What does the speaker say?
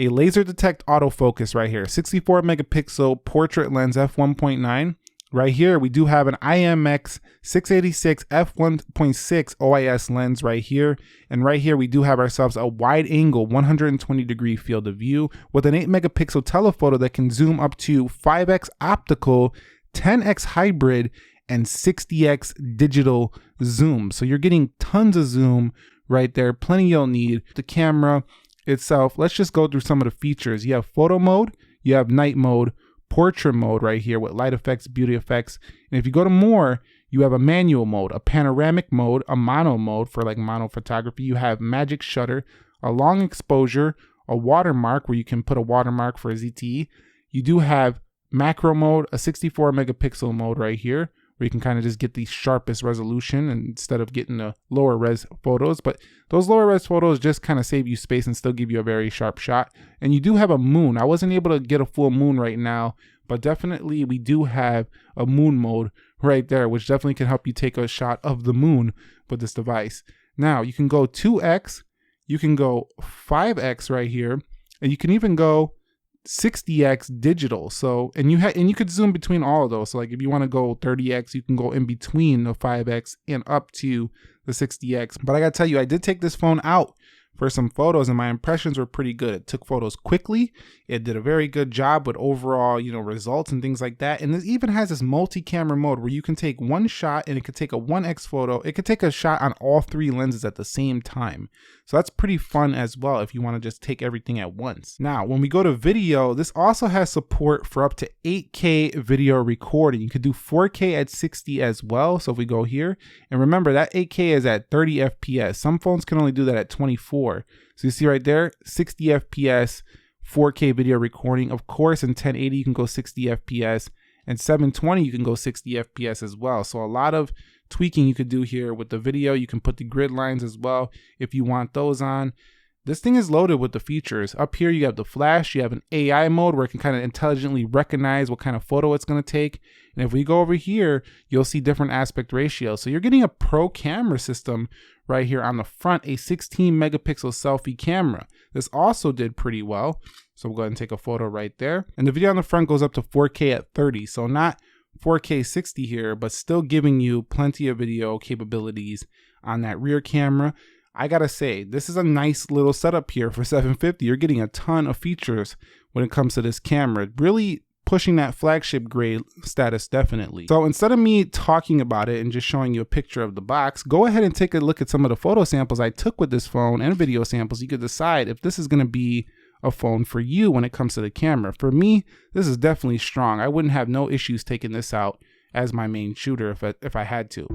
a laser detect autofocus right here, 64 megapixel portrait lens f1.9. Right here, we do have an IMX 686 f1.6 OIS lens right here. And right here, we do have ourselves a wide angle 120 degree field of view with an 8 megapixel telephoto that can zoom up to 5x optical, 10x hybrid, and 60x digital zoom. So you're getting tons of zoom right there, plenty you'll need. The camera itself, let's just go through some of the features. You have photo mode, you have night mode, portrait mode right here with light effects, beauty effects. And if you go to more, you have a manual mode, a panoramic mode, a mono mode for like mono photography. You have magic shutter, a long exposure, a watermark where you can put a watermark for a ZTE. You do have macro mode, a 64 megapixel mode right here, where you can kind of just get the sharpest resolution instead of getting the lower res photos. But those lower res photos just kind of save you space and still give you a very sharp shot. And you do have a moon. I wasn't able to get a full moon right now, but definitely we do have a moon mode right there, which definitely can help you take a shot of the moon with this device. Now you can go 2x, you can go 5x right here, and you can even go 60x digital. So and you could zoom between all of those. So like if you want to go 30x, you can go in between the 5x and up to the 60x. But I gotta tell you, I did take this phone out for some photos and my impressions were pretty good. It took photos quickly. It did a very good job with overall, results and things like that. And this even has this multi-camera mode where you can take one shot and it could take a 1x photo. It could take a shot on all three lenses at the same time. So that's pretty fun as well if you want to just take everything at once. Now, when we go to video, this also has support for up to 8K video recording. You could do 4K at 60 as well. So if we go here, and remember that 8K is at 30 FPS. Some phones can only do that at 24. So you see right there, 60 FPS, 4K video recording. Of course, in 1080, you can go 60 FPS, and 720, you can go 60 FPS as well. So a lot of tweaking you could do here with the video. You can put the grid lines as well if you want those on. This thing is loaded with the features. Up here you have the flash, you have an AI mode where it can kind of intelligently recognize what kind of photo it's going to take. And if we go over here, you'll see different aspect ratios. So you're getting a pro camera system right here on the front, a 16 megapixel selfie camera. This also did pretty well. So we'll go ahead and take a photo right there. And the video on the front goes up to 4K at 30. So not 4K 60 here, but still giving you plenty of video capabilities on that rear camera. I gotta say, this is a nice little setup here for $750. You're getting a ton of features when it comes to this camera. Really pushing that flagship grade status, definitely. So instead of me talking about it and just showing you a picture of the box, go ahead and take a look at some of the photo samples I took with this phone and video samples. You could decide if this is gonna be a phone for you when it comes to the camera. For me, this is definitely strong. I wouldn't have no issues taking this out as my main shooter if I had to.